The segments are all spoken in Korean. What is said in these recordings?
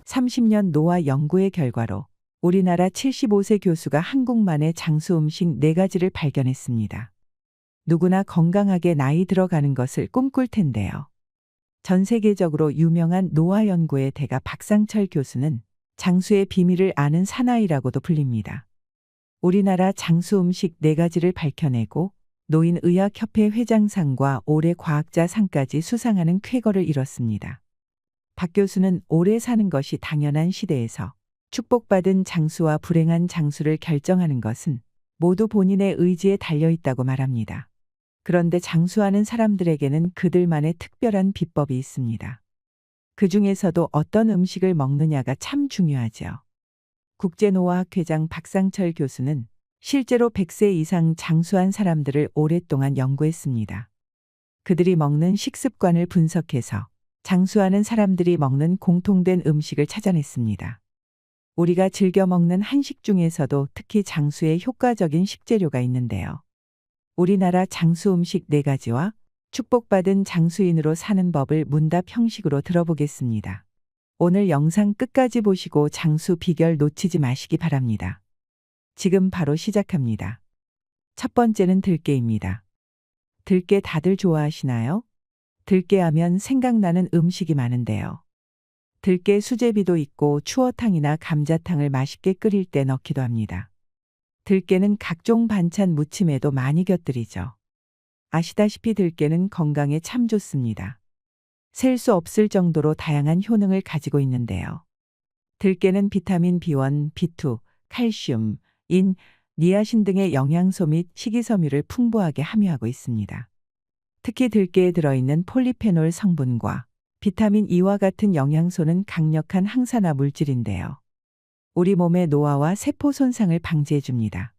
30년 노화 연구의 결과로 우리나라 75세 교수가 한국만의 장수 음식 4가지를 발견했습니다. 누구나 건강하게 나이 들어가는 것을 꿈꿀 텐데요. 전 세계적으로 유명한 노화 연구의 대가 박상철 교수는 장수의 비밀을 아는 사나이라고도 불립니다. 우리나라 장수 음식 4가지를 밝혀내고 노인의학협회 회장상과 올해 과학자상까지 수상하는 쾌거를 이뤘습니다. 박 교수는 오래 사는 것이 당연한 시대에서 축복받은 장수와 불행한 장수를 결정하는 것은 모두 본인의 의지에 달려있다고 말합니다. 그런데 장수하는 사람들에게는 그들만의 특별한 비법이 있습니다. 그 중에서도 어떤 음식을 먹느냐가 참 중요하죠. 국제노화학회장 박상철 교수는 실제로 100세 이상 장수한 사람들을 오랫동안 연구했습니다. 그들이 먹는 식습관을 분석해서 장수하는 사람들이 먹는 공통된 음식을 찾아냈습니다. 우리가 즐겨 먹는 한식 중에서도 특히 장수에 효과적인 식재료가 있는데요. 우리나라 장수 음식 4가지와 축복받은 장수인으로 사는 법을 문답 형식으로 들어보겠습니다. 오늘 영상 끝까지 보시고 장수 비결 놓치지 마시기 바랍니다. 지금 바로 시작합니다. 첫 번째는 들깨입니다. 들깨 다들 좋아하시나요? 들깨 하면 생각나는 음식이 많은데요. 들깨 수제비도 있고 추어탕이나 감자탕을 맛있게 끓일 때 넣기도 합니다. 들깨는 각종 반찬 무침에도 많이 곁들이죠. 아시다시피 들깨는 건강에 참 좋습니다. 셀 수 없을 정도로 다양한 효능을 가지고 있는데요. 들깨는 비타민 B1, B2, 칼슘, 인, 니아신 등의 영양소 및 식이섬유를 풍부하게 함유하고 있습니다. 특히 들깨에 들어있는 폴리페놀 성분과 비타민 E와 같은 영양소는 강력한 항산화 물질인데요. 우리 몸의 노화와 세포 손상을 방지해 줍니다.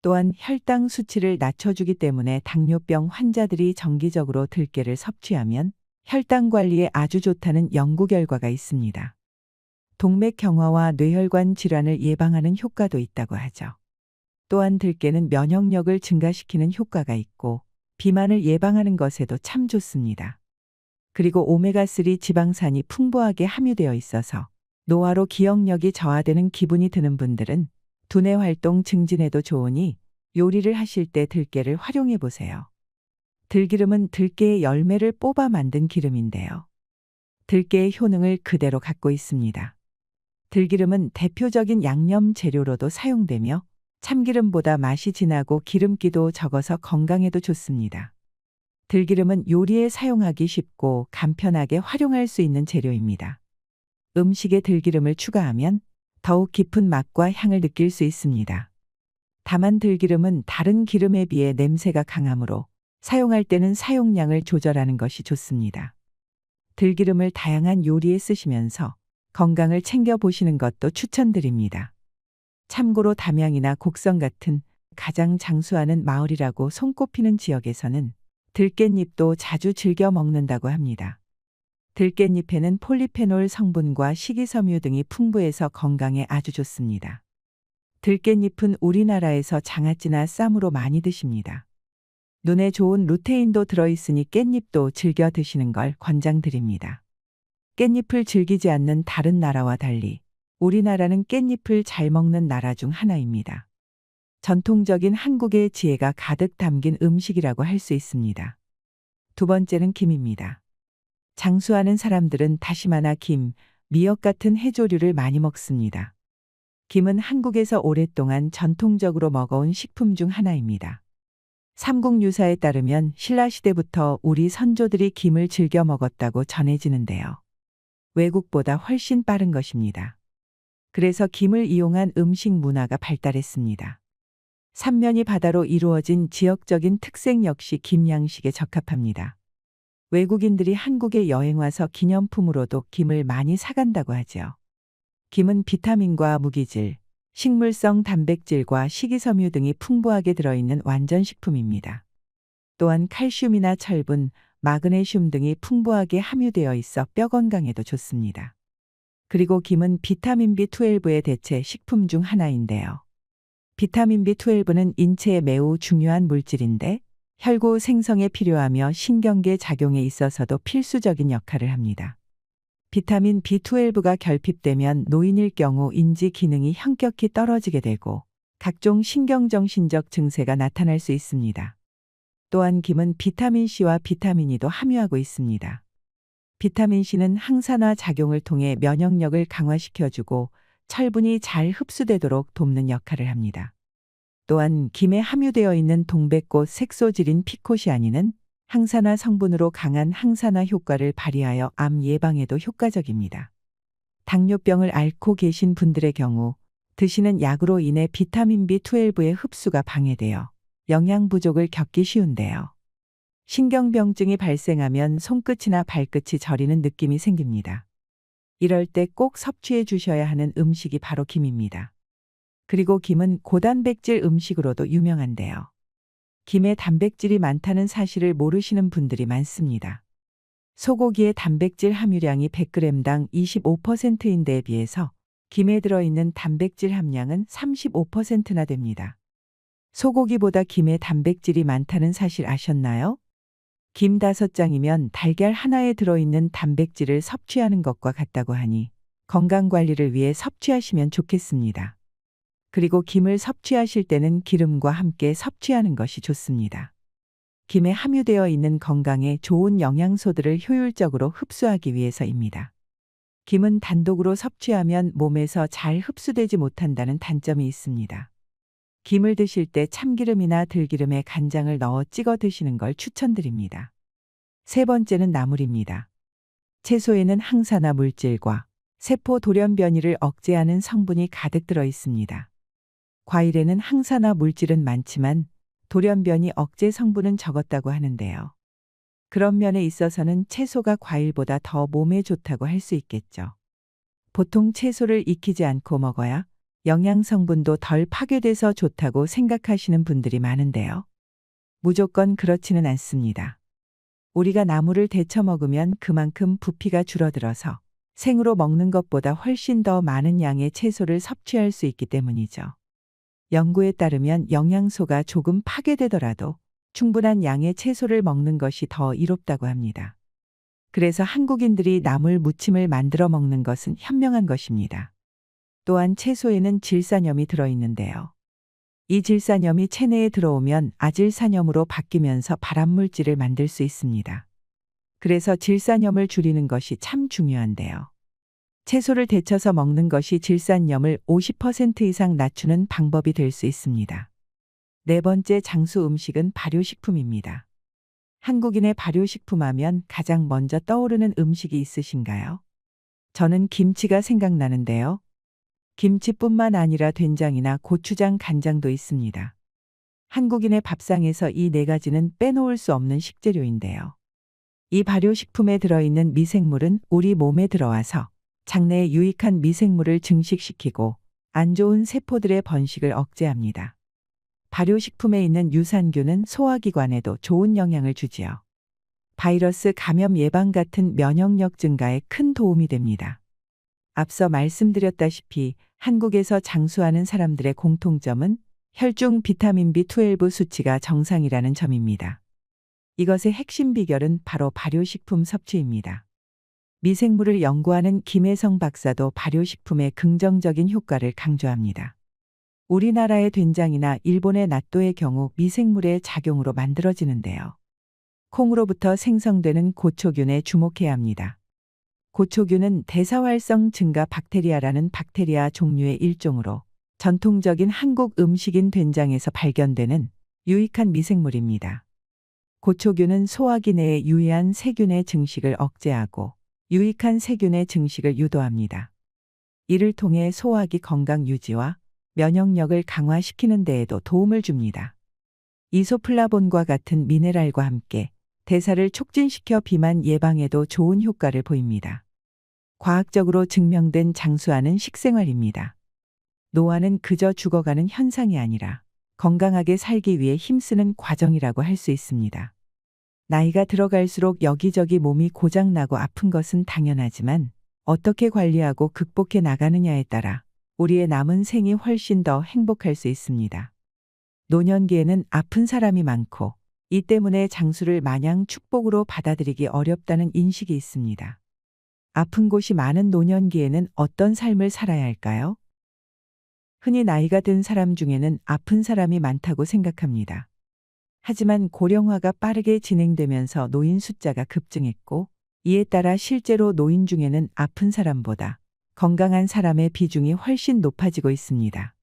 또한 혈당 수치를 낮춰주기 때문에 당뇨병 환자들이 정기적으로 들깨를 섭취하면 혈당 관리에 아주 좋다는 연구 결과가 있습니다. 동맥 경화와 뇌혈관 질환을 예방하는 효과도 있다고 하죠. 또한 들깨는 면역력을 증가시키는 효과가 있고 비만을 예방하는 것에도 참 좋습니다. 그리고 오메가3 지방산이 풍부하게 함유되어 있어서 노화로 기억력이 저하되는 기분이 드는 분들은 두뇌 활동 증진에도 좋으니 요리를 하실 때 들깨를 활용해 보세요. 들기름은 들깨의 열매를 뽑아 만든 기름인데요. 들깨의 효능을 그대로 갖고 있습니다. 들기름은 대표적인 양념 재료로도 사용되며 참기름보다 맛이 진하고 기름기도 적어서 건강에도 좋습니다. 들기름은 요리에 사용하기 쉽고 간편하게 활용할 수 있는 재료입니다. 음식에 들기름을 추가하면 더욱 깊은 맛과 향을 느낄 수 있습니다. 다만 들기름은 다른 기름에 비해 냄새가 강하므로 사용할 때는 사용량을 조절하는 것이 좋습니다. 들기름을 다양한 요리에 쓰시면서 건강을 챙겨보시는 것도 추천드립니다. 참고로 담양이나 곡성 같은 가장 장수하는 마을이라고 손꼽히는 지역에서는 들깻잎도 자주 즐겨 먹는다고 합니다. 들깻잎에는 폴리페놀 성분과 식이섬유 등이 풍부해서 건강에 아주 좋습니다. 들깻잎은 우리나라에서 장아찌나 쌈으로 많이 드십니다. 눈에 좋은 루테인도 들어있으니 깻잎도 즐겨 드시는 걸 권장드립니다. 깻잎을 즐기지 않는 다른 나라와 달리 우리나라는 깻잎을 잘 먹는 나라 중 하나입니다. 전통적인 한국의 지혜가 가득 담긴 음식이라고 할 수 있습니다. 두 번째는 김입니다. 장수하는 사람들은 다시마나 김, 미역 같은 해조류를 많이 먹습니다. 김은 한국에서 오랫동안 전통적으로 먹어온 식품 중 하나입니다. 삼국유사에 따르면 신라시대부터 우리 선조들이 김을 즐겨 먹었다고 전해지는데요. 외국보다 훨씬 빠른 것입니다. 그래서 김을 이용한 음식 문화가 발달했습니다. 삼면이 바다로 이루어진 지역적인 특색 역시 김 양식에 적합합니다. 외국인들이 한국에 여행 와서 기념품으로도 김을 많이 사간다고 하죠. 김은 비타민과 무기질, 식물성 단백질과 식이섬유 등이 풍부하게 들어있는 완전식품입니다. 또한 칼슘이나 철분, 마그네슘 등이 풍부하게 함유되어 있어 뼈 건강에도 좋습니다. 그리고 김은 비타민 B12의 대체 식품 중 하나인데요. 비타민 B12는 인체에 매우 중요한 물질인데 혈구 생성에 필요하며 신경계 작용에 있어서도 필수적인 역할을 합니다. 비타민 B12가 결핍되면 노인일 경우 인지 기능이 현격히 떨어지게 되고 각종 신경정신적 증세가 나타날 수 있습니다. 또한 김은 비타민 C와 비타민 E도 함유하고 있습니다. 비타민 C는 항산화 작용을 통해 면역력을 강화시켜주고 철분이 잘 흡수되도록 돕는 역할을 합니다. 또한 김에 함유되어 있는 동백꽃 색소질인 피코시아닌은 항산화 성분으로 강한 항산화 효과를 발휘하여 암 예방에도 효과적입니다. 당뇨병을 앓고 계신 분들의 경우 드시는 약으로 인해 비타민 B12의 흡수가 방해되어 영양 부족을 겪기 쉬운데요. 신경병증이 발생하면 손끝이나 발끝이 저리는 느낌이 생깁니다. 이럴 때 꼭 섭취해 주셔야 하는 음식이 바로 김입니다. 그리고 김은 고단백질 음식으로도 유명한데요. 김에 단백질이 많다는 사실을 모르시는 분들이 많습니다. 소고기의 단백질 함유량이 100g당 25%인 데에 비해서 김에 들어있는 단백질 함량은 35%나 됩니다. 소고기보다 김에 단백질이 많다는 사실 아셨나요? 김 5장이면 달걀 하나에 들어있는 단백질을 섭취하는 것과 같다고 하니 건강관리를 위해 섭취하시면 좋겠습니다. 그리고 김을 섭취하실 때는 기름과 함께 섭취하는 것이 좋습니다. 김에 함유되어 있는 건강에 좋은 영양소들을 효율적으로 흡수하기 위해서입니다. 김은 단독으로 섭취하면 몸에서 잘 흡수되지 못한다는 단점이 있습니다. 김을 드실 때 참기름이나 들기름에 간장을 넣어 찍어 드시는 걸 추천드립니다. 세 번째는 나물입니다. 채소에는 항산화 물질과 세포 돌연변이를 억제하는 성분이 가득 들어 있습니다. 과일에는 항산화 물질은 많지만 돌연변이 억제 성분은 적었다고 하는데요. 그런 면에 있어서는 채소가 과일보다 더 몸에 좋다고 할 수 있겠죠. 보통 채소를 익히지 않고 먹어야 영양 성분도 덜 파괴돼서 좋다고 생각하시는 분들이 많은데요. 무조건 그렇지는 않습니다. 우리가 나물을 데쳐 먹으면 그만큼 부피가 줄어들어서 생으로 먹는 것보다 훨씬 더 많은 양의 채소를 섭취할 수 있기 때문이죠. 연구에 따르면 영양소가 조금 파괴되더라도 충분한 양의 채소를 먹는 것이 더 이롭다고 합니다. 그래서 한국인들이 나물 무침을 만들어 먹는 것은 현명한 것입니다. 또한 채소에는 질산염이 들어있는데요. 이 질산염이 체내에 들어오면 아질산염으로 바뀌면서 발암물질을 만들 수 있습니다. 그래서 질산염을 줄이는 것이 참 중요한데요. 채소를 데쳐서 먹는 것이 질산염을 50% 이상 낮추는 방법이 될 수 있습니다. 네 번째 장수 음식은 발효식품입니다. 한국인의 발효식품 하면 가장 먼저 떠오르는 음식이 있으신가요? 저는 김치가 생각나는데요. 김치뿐만 아니라 된장이나 고추장, 간장도 있습니다. 한국인의 밥상에서 이 네 가지는 빼놓을 수 없는 식재료인데요. 이 발효식품에 들어있는 미생물은 우리 몸에 들어와서 장내에 유익한 미생물을 증식시키고 안 좋은 세포들의 번식을 억제합니다. 발효식품에 있는 유산균은 소화기관에도 좋은 영향을 주지요. 바이러스 감염 예방 같은 면역력 증가에 큰 도움이 됩니다. 앞서 말씀드렸다시피 한국에서 장수하는 사람들의 공통점은 혈중 비타민 B12 수치가 정상이라는 점입니다. 이것의 핵심 비결은 바로 발효식품 섭취입니다. 미생물을 연구하는 김혜성 박사도 발효식품의 긍정적인 효과를 강조합니다. 우리나라의 된장이나 일본의 나또의 경우 미생물의 작용으로 만들어지는데요. 콩으로부터 생성되는 고초균에 주목해야 합니다. 고초균은 대사활성 증가 박테리아라는 박테리아 종류의 일종으로 전통적인 한국 음식인 된장에서 발견되는 유익한 미생물입니다. 고초균은 소화기 내에 유해한 세균의 증식을 억제하고 유익한 세균의 증식을 유도합니다. 이를 통해 소화기 건강 유지와 면역력을 강화시키는 데에도 도움을 줍니다. 이소플라본과 같은 미네랄과 함께 대사를 촉진시켜 비만 예방에도 좋은 효과를 보입니다. 과학적으로 증명된 장수하는 식생활입니다. 노화는 그저 죽어가는 현상이 아니라 건강하게 살기 위해 힘쓰는 과정이라고 할 수 있습니다. 나이가 들어갈수록 여기저기 몸이 고장나고 아픈 것은 당연하지만 어떻게 관리하고 극복해 나가느냐에 따라 우리의 남은 생이 훨씬 더 행복할 수 있습니다. 노년기에는 아픈 사람이 많고 이 때문에 장수를 마냥 축복으로 받아들이기 어렵다는 인식이 있습니다. 아픈 곳이 많은 노년기에는 어떤 삶을 살아야 할까요? 흔히 나이가 든 사람 중에는 아픈 사람이 많다고 생각합니다. 하지만 고령화가 빠르게 진행되면서 노인 숫자가 급증했고, 이에 따라 실제로 노인 중에는 아픈 사람보다 건강한 사람의 비중이 훨씬 높아지고 있습니다.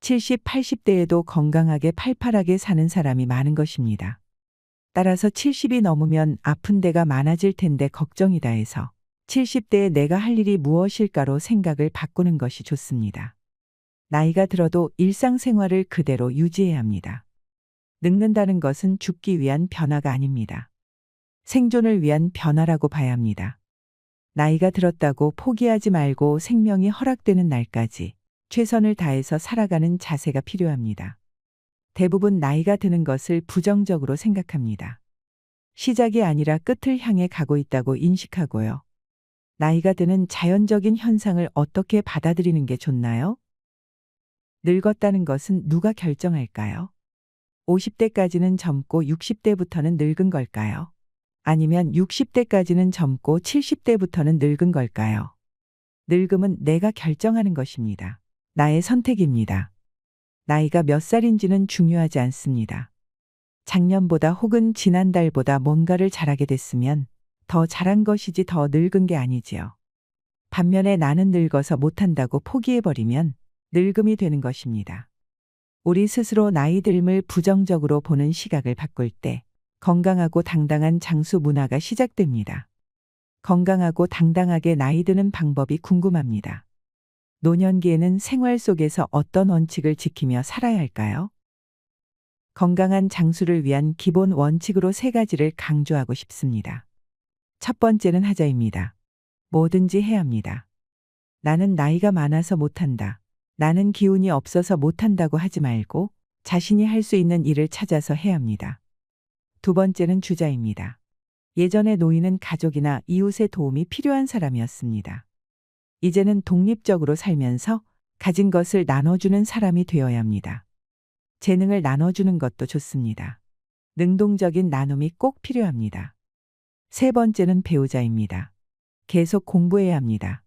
70, 80대에도 건강하게 팔팔하게 사는 사람이 많은 것입니다. 따라서 70이 넘으면 아픈 데가 많아질 텐데 걱정이다 해서 70대에 내가 할 일이 무엇일까로 생각을 바꾸는 것이 좋습니다. 나이가 들어도 일상생활을 그대로 유지해야 합니다. 늙는다는 것은 죽기 위한 변화가 아닙니다. 생존을 위한 변화라고 봐야 합니다. 나이가 들었다고 포기하지 말고 생명이 허락되는 날까지 최선을 다해서 살아가는 자세가 필요합니다. 대부분 나이가 드는 것을 부정적으로 생각합니다. 시작이 아니라 끝을 향해 가고 있다고 인식하고요. 나이가 드는 자연적인 현상을 어떻게 받아들이는 게 좋나요? 늙었다는 것은 누가 결정할까요? 50대까지는 젊고 60대부터는 늙은 걸까요? 아니면 60대까지는 젊고 70대부터는 늙은 걸까요? 늙음은 내가 결정하는 것입니다. 나의 선택입니다. 나이가 몇 살인지는 중요하지 않습니다. 작년보다 혹은 지난달보다 뭔가를 잘하게 됐으면 더 잘한 것이지 더 늙은 게 아니지요. 반면에 나는 늙어서 못한다고 포기해버리면 늙음이 되는 것입니다. 우리 스스로 나이 듦을 부정적으로 보는 시각을 바꿀 때 건강하고 당당한 장수 문화가 시작됩니다. 건강하고 당당하게 나이 드는 방법이 궁금합니다. 노년기에는 생활 속에서 어떤 원칙을 지키며 살아야 할까요? 건강한 장수를 위한 기본 원칙으로 3가지를 강조하고 싶습니다. 첫 번째는 하자입니다. 뭐든지 해야 합니다. 나는 나이가 많아서 못한다. 나는 기운이 없어서 못한다고 하지 말고 자신이 할 수 있는 일을 찾아서 해야 합니다. 두 번째는 주자입니다. 예전의 노인은 가족이나 이웃의 도움이 필요한 사람이었습니다. 이제는 독립적으로 살면서 가진 것을 나눠주는 사람이 되어야 합니다. 재능을 나눠주는 것도 좋습니다. 능동적인 나눔이 꼭 필요합니다. 세 번째는 배우자입니다. 계속 공부해야 합니다.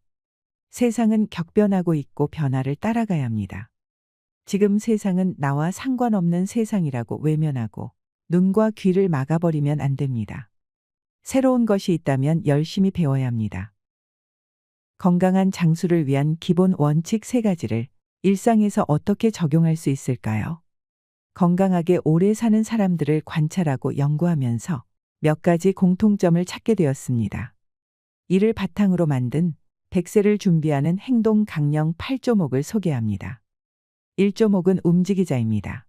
세상은 격변하고 있고 변화를 따라가야 합니다. 지금 세상은 나와 상관없는 세상이라고 외면하고 눈과 귀를 막아버리면 안 됩니다. 새로운 것이 있다면 열심히 배워야 합니다. 건강한 장수를 위한 기본 원칙 3가지를 일상에서 어떻게 적용할 수 있을까요? 건강하게 오래 사는 사람들을 관찰하고 연구하면서 몇 가지 공통점을 찾게 되었습니다. 이를 바탕으로 만든 100세를 준비하는 행동 강령 8조목을 소개합니다. 1조목은 움직이자입니다.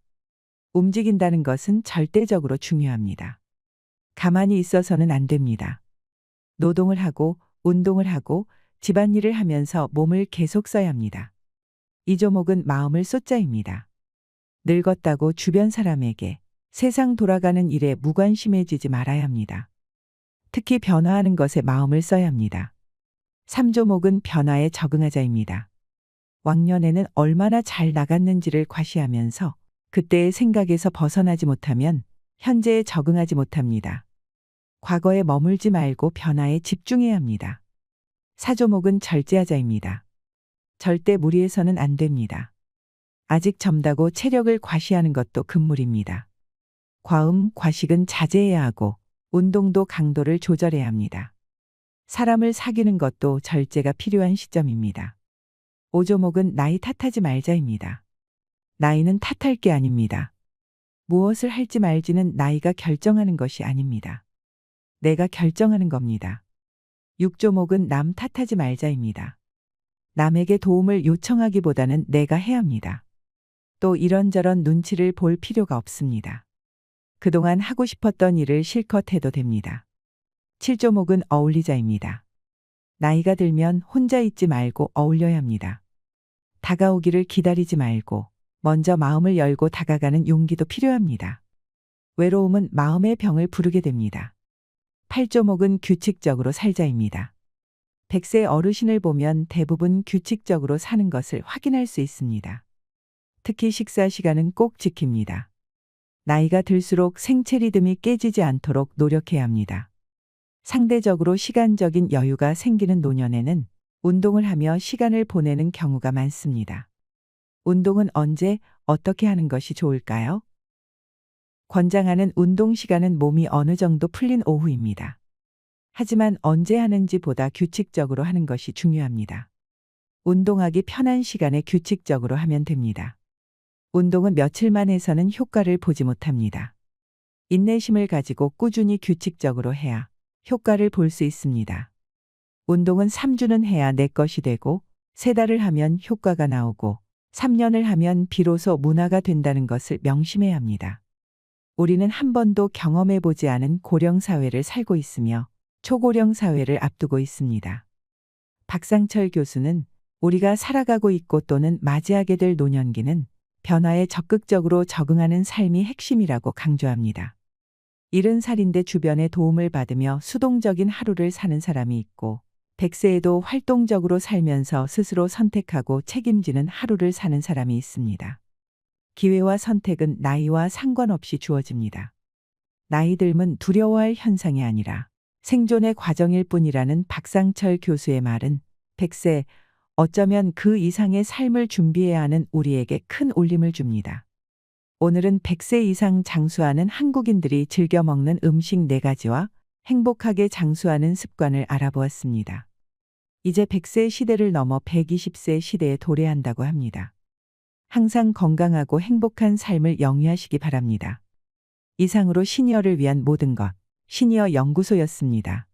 움직인다는 것은 절대적으로 중요합니다. 가만히 있어서는 안 됩니다. 노동을 하고 운동을 하고 집안일을 하면서 몸을 계속 써야 합니다. 2조목은 마음을 쏟자입니다. 늙었다고 주변 사람에게 세상 돌아가는 일에 무관심해지지 말아야 합니다. 특히 변화하는 것에 마음을 써야 합니다. 3조목은 변화에 적응하자입니다. 왕년에는 얼마나 잘 나갔는지를 과시하면서 그때의 생각에서 벗어나지 못하면 현재에 적응하지 못합니다. 과거에 머물지 말고 변화에 집중해야 합니다. 4조목은 절제하자입니다. 절대 무리해서는 안 됩니다. 아직 젊다고 체력을 과시하는 것도 금물입니다. 과음, 과식은 자제해야 하고 운동도 강도를 조절해야 합니다. 사람을 사귀는 것도 절제가 필요한 시점입니다. 5조목은 나이 탓하지 말자입니다. 나이는 탓할 게 아닙니다. 무엇을 할지 말지는 나이가 결정하는 것이 아닙니다. 내가 결정하는 겁니다. 6조목은 남 탓하지 말자입니다. 남에게 도움을 요청하기보다는 내가 해야 합니다. 또 이런저런 눈치를 볼 필요가 없습니다. 그동안 하고 싶었던 일을 실컷 해도 됩니다. 7조목은 어울리자입니다. 나이가 들면 혼자 있지 말고 어울려야 합니다. 다가오기를 기다리지 말고 먼저 마음을 열고 다가가는 용기도 필요합니다. 외로움은 마음의 병을 부르게 됩니다. 8조목은 규칙적으로 살자입니다. 100세 어르신을 보면 대부분 규칙적으로 사는 것을 확인할 수 있습니다. 특히 식사 시간은 꼭 지킵니다. 나이가 들수록 생체 리듬이 깨지지 않도록 노력해야 합니다. 상대적으로 시간적인 여유가 생기는 노년에는 운동을 하며 시간을 보내는 경우가 많습니다. 운동은 언제, 어떻게 하는 것이 좋을까요? 권장하는 운동 시간은 몸이 어느 정도 풀린 오후입니다. 하지만 언제 하는지 보다 규칙적으로 하는 것이 중요합니다. 운동하기 편한 시간에 규칙적으로 하면 됩니다. 운동은 며칠만 해서는 효과를 보지 못합니다. 인내심을 가지고 꾸준히 규칙적으로 해야 효과를 볼 수 있습니다. 운동은 3주는 해야 내 것이 되고 3달을 하면 효과가 나오고 3년을 하면 비로소 문화가 된다는 것을 명심해야 합니다. 우리는 한 번도 경험해 보지 않은 고령 사회를 살고 있으며 초고령 사회를 앞두고 있습니다. 박상철 교수는 우리가 살아가고 있고 또는 맞이하게 될 노년기는 변화에 적극적으로 적응하는 삶이 핵심이라고 강조합니다. 70살인데 주변의 도움을 받으며 수동적인 하루를 사는 사람이 있고 100세에도 활동적으로 살면서 스스로 선택하고 책임지는 하루를 사는 사람이 있습니다. 기회와 선택은 나이와 상관없이 주어집니다. 나이 듦은 두려워할 현상이 아니라 생존의 과정일 뿐이라는 박상철 교수의 말은 100세, 어쩌면 그 이상의 삶을 준비해야 하는 우리에게 큰 울림을 줍니다. 오늘은 100세 이상 장수하는 한국인들이 즐겨 먹는 음식 4가지와 행복하게 장수하는 습관을 알아보았습니다. 이제 100세 시대를 넘어 120세 시대에 도래한다고 합니다. 항상 건강하고 행복한 삶을 영위하시기 바랍니다. 이상으로 시니어를 위한 모든 것, 시니어 연구소였습니다.